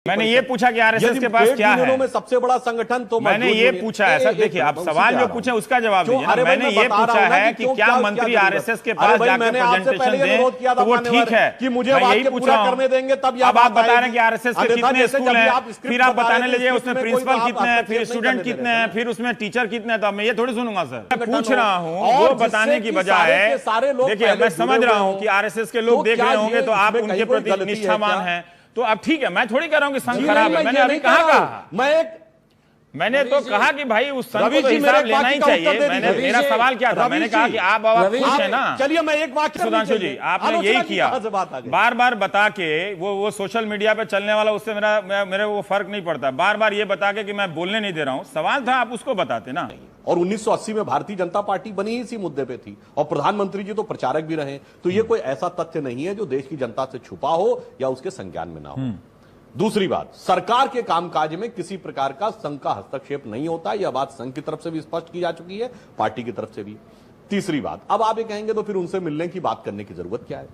मैंने ये पूछा कि आरएसएस के पास क्या है में सबसे बड़ा संगठन तो मैंने ये पूछा है सर। देखिए आप सवाल जो पूछे उसका जवाब दीजिए ना। मैंने ये पूछा है कि क्या मंत्री आरएसएस के पास जाकर प्रेजेंटेशन दें तो वो ठीक है कि मुझे मैं यही पूछ रहा करने देंगे तब अब आप बता रहे हैं कि आरएसएस के कितने स्कूल हैं, फिर आप बताने लगे उसमें प्रिंसिपल कितने हैं, फिर स्टूडेंट कितने हैं, फिर उसमें टीचर कितने हैं। तो मैं ये थोड़ी सुनूंगा सर। मैं पूछ रहा हूँ वो बताने की बजाय। देखिए मैं समझ रहा हूँ कि आरएसएस के लोग देख रहे होंगे तो आप उनके प्रति निष्ठावान हैं। तो अब ठीक है, मैं थोड़ी कह रहा हूँ कि संघ खराब है। मैंने अभी कहा मैंने तो कहा कि भाई उस संघ को तो हिसाब लेना ही चाहिए। मेरा सवाल क्या था, मैंने कहा कि आप खुश है ना। चलिए मैं एक वाक्य सुधांशु जी आपने यही किया, बार बार बता के वो सोशल मीडिया पे चलने वाला, उससे मेरे वो फर्क नहीं पड़ता। बार बार ये बता के कि मैं बोलने नहीं दे रहा हूँ। सवाल था आप उसको बताते ना। और 1980 में भारतीय जनता पार्टी बनी ही इसी मुद्दे पे थी और प्रधानमंत्री जी तो प्रचारक भी रहे। तो ये कोई ऐसा तथ्य नहीं है जो देश की जनता से छुपा हो या उसके संज्ञान में ना हो। दूसरी बात, सरकार के कामकाज में किसी प्रकार का संघ का हस्तक्षेप नहीं होता। यह बात संघ की तरफ से भी स्पष्ट की जा चुकी है, पार्टी की तरफ से भी। तीसरी बात, अब आप ये कहेंगे तो फिर उनसे मिलने की बात करने की जरूरत क्या है?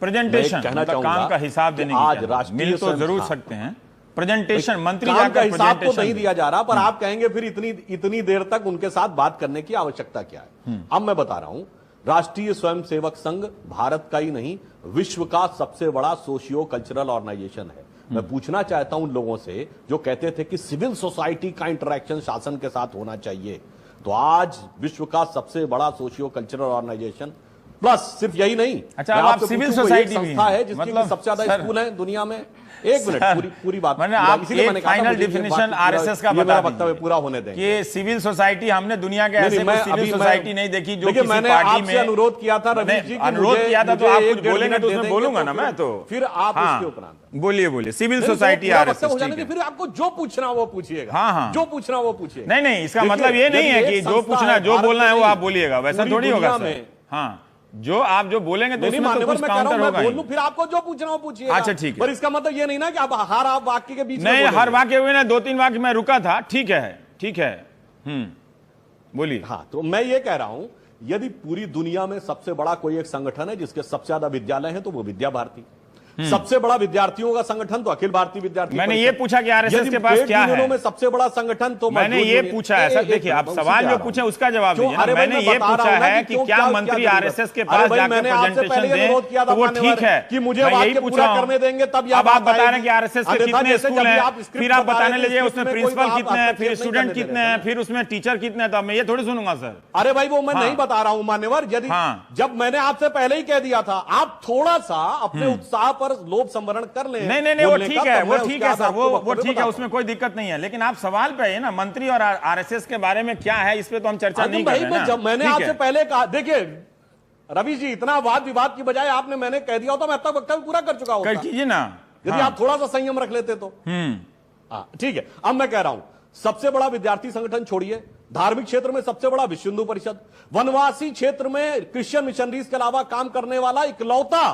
प्रेजेंटेशन कहना चाहूंगा, काम का हिसाब देने की आज राष्ट्रीय मिल तो जरूर सकते हैं। प्रेजेंटेशन मंत्री काम का हिसाब तो नहीं दिया जा रहा, पर आप कहेंगे फिर इतनी देर तक उनके साथ बात करने की आवश्यकता क्या है? अब मैं बता रहा हूं, राष्ट्रीय स्वयंसेवक संघ भारत का ही नहीं विश्व का सबसे बड़ा सोशियो कल्चरल ऑर्गेनाइजेशन है। मैं पूछना चाहता हूं उन लोगों से जो कहते थे कि सिविल सोसाइटी का इंटरेक्शन शासन के साथ होना चाहिए, तो आज विश्व का सबसे बड़ा सोशियो कल्चरल ऑर्गेनाइजेशन प्लस सिर्फ यही नहीं। अच्छा आप सिविल सोसाइटी संस्था है जिसकी सबसे ज्यादा स्कूल है दुनिया में। एक मिनट, पूरी बात मैंने आप एक फाइनल डिफिनेशन आरएसएस का बता वक्तव्य पूरा होने दें कि सिविल सोसाइटी, हमने दुनिया के ऐसे सिविल सोसाइटी नहीं देखी जो किसी मैंने पार्टी में अनुरोध किया था रवि जी, अनुरोध किया था। तो आप कुछ बोलेंगे तो उसमें बोलूंगा ना मैं। तो फिर आप उसके उपरांत बोलिए सिविल सोसाइटी आरएसएस। फिर आपको जो पूछना वो पूछिएगा। हाँ जो पूछना वो पूछिएगा। नहीं इसका मतलब ये नहीं है कि जो पूछना जो बोलना है वो आप बोलिएगा, वैसा थोड़ी होगा सर। हाँ जो आप जो बोलेंगे तो उसमें तो कुछ काउंटर होगा ही। फिर आपको जो पूछना वो पूछिएगा। अच्छा ठीक है, पर इसका मतलब ये नहीं ना कि आप हर आप वाक्य के बीच नहीं, हर वाक्य हुए ना 2-3 वाक्य मैं रुका था। ठीक है बोलिए। हाँ तो मैं ये कह रहा हूं, यदि पूरी दुनिया में सबसे बड़ा कोई एक संगठन है जिसके सबसे ज्यादा विद्यालय है तो वो विद्या भारती। सबसे बड़ा विद्यार्थियों का संगठन तो अखिल भारतीय विद्यार्थी। मैंने ये पूछा कि आरएसएस के पास क्या है। में सबसे बड़ा संगठन तो मैंने ये पूछा है सर। देखिए आप सवाल जो पूछे उसका जवाब दीजिए। मैंने ये पूछा है कि क्या मंत्री आरएसएस के पास जाकर प्रेजेंटेशन दें तो वो ठीक है कि मुझे यही पूछ रहा करने देंगे तब। अब आप बता रहे हैं कि आरएसएस के कितने स्कूल हैं, फिर आप बताने लगे उसमें प्रिंसिपल कितने हैं, फिर स्टूडेंट कितने हैं, फिर उसमें टीचर कितने हैं। तो मैं ये थोड़ी सुनूंगा सर। अरे भाई वो मैं नहीं बता रहा हूं मान्यवर। यदि जब मैंने आपसे पहले ही कह दिया था, आप थोड़ा सा अपने उत्साह पर लोभ संवरण कर ले। नहीं वो ठीक है, वो ठीक है सर, वो ठीक है, उसमें कोई दिक्कत नहीं है। लेकिन आप सवाल पे है ना, मंत्री और आरएसएस के बारे में क्या है, इस पे तो हम चर्चा नहीं कर रहे हैं। जब मैंने आपसे पहले कहा, देखिए रवि जी, इतना वाद विवाद की बजाय आपने मैंने कह दिया होता मैं अब तक वक्तव्य पूरा कर चुका होता। कीजिए ना, यदि आप थोड़ा सा संयम रख लेते तो। ठीक है, अब मैं कह रहा हूं सबसे बड़ा विद्यार्थी संगठन छोड़िए, धार्मिक क्षेत्र में सबसे बड़ा विश्व हिंदू परिषद, वनवासी क्षेत्र में क्रिश्चियन मिशनरीज के अलावा काम करने वाला इकलौता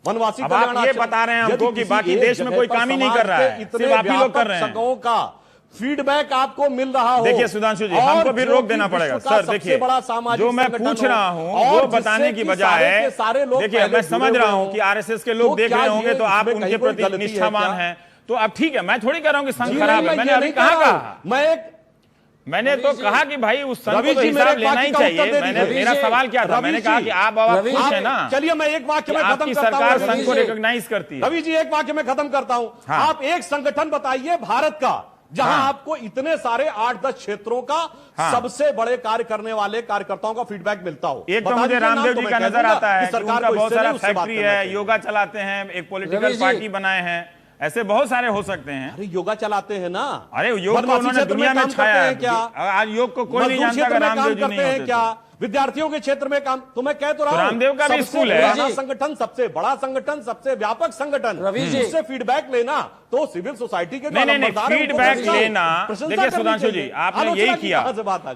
वनवासी कल्याण। आप ये बता रहे हैं हमको कि बाकी देश में कोई काम ही नहीं कर रहा है, सिर्फ आप ही लोग कर रहे हैं। का फीडबैक आपको मिल रहा हो। देखिए सुधांशु जी, हमको भी रोक देना पड़ेगा सर। देखिए जो मैं पूछ रहा हूं वो बताने की बजाय, देखिए मैं समझ रहा हूं कि आरएसएस के लोग देख रहे होंगे तो आप उनके प्रति निष्ठावान हैं। तो अब ठीक है, मैं थोड़ी कह रहा हूं कि संघ खराब है। मैंने अभी कहा मैंने तो कहा कि भाई उस संघ को तो हिसाब लेना ही चाहिए। मेरा सवाल क्या था, मैंने कहा कि आप खुश है ना। चलिए मैं एक वाक्य में खत्म करता हूं। सरकार संघ को रिकॉग्नाइज करती है। रवि जी एक वाक्य में खत्म करता हूं। आप एक संगठन बताइए भारत का जहां आपको इतने सारे 8-10 क्षेत्रों का सबसे बड़े कार्य करने वाले कार्यकर्ताओं का फीडबैक मिलता हो। एक तो मुझे रामदेव जी का नजर आता है, सरकार का बहुत सारा फैक्ट्री है, योगा चलाते हैं, एक पॉलिटिकल पार्टी बनाए हैं, ऐसे बहुत सारे हो सकते हैं। अरे योगा चलाते हैं ना। अरे योग को उन्होंने दुनिया में छाया है क्या? आज योग को कोई नहीं जानता अगर रामदेव जी नहीं होते क्या? विद्यार्थियों के क्षेत्र में काम, तो मैं कह तो रहा हूं रामदेव का भी स्कूल है। संगठन, सबसे बड़ा संगठन, सबसे व्यापक संगठन, उससे फीडबैक लेना तो सिविल सोसाइटी के नहीं फीडबैक लेना। देखिए सुधांशु जी, आपने यही किया,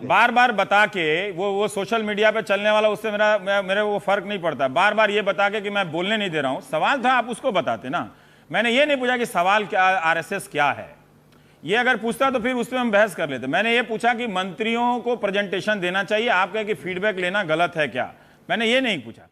बार बार बता के वो सोशल मीडिया पे चलने वाला, उससे मेरे वो फर्क नहीं पड़ता। बार बार ये बता के कि मैं बोलने नहीं दे रहा हूं। सवाल था आप उसको बताते ना। मैंने ये नहीं पूछा कि सवाल क्या आरएसएस क्या है, ये अगर पूछता तो फिर उस पर हम बहस कर लेते। मैंने ये पूछा कि मंत्रियों को प्रेजेंटेशन देना चाहिए, आप कहे कि फीडबैक लेना गलत है क्या, मैंने ये नहीं पूछा।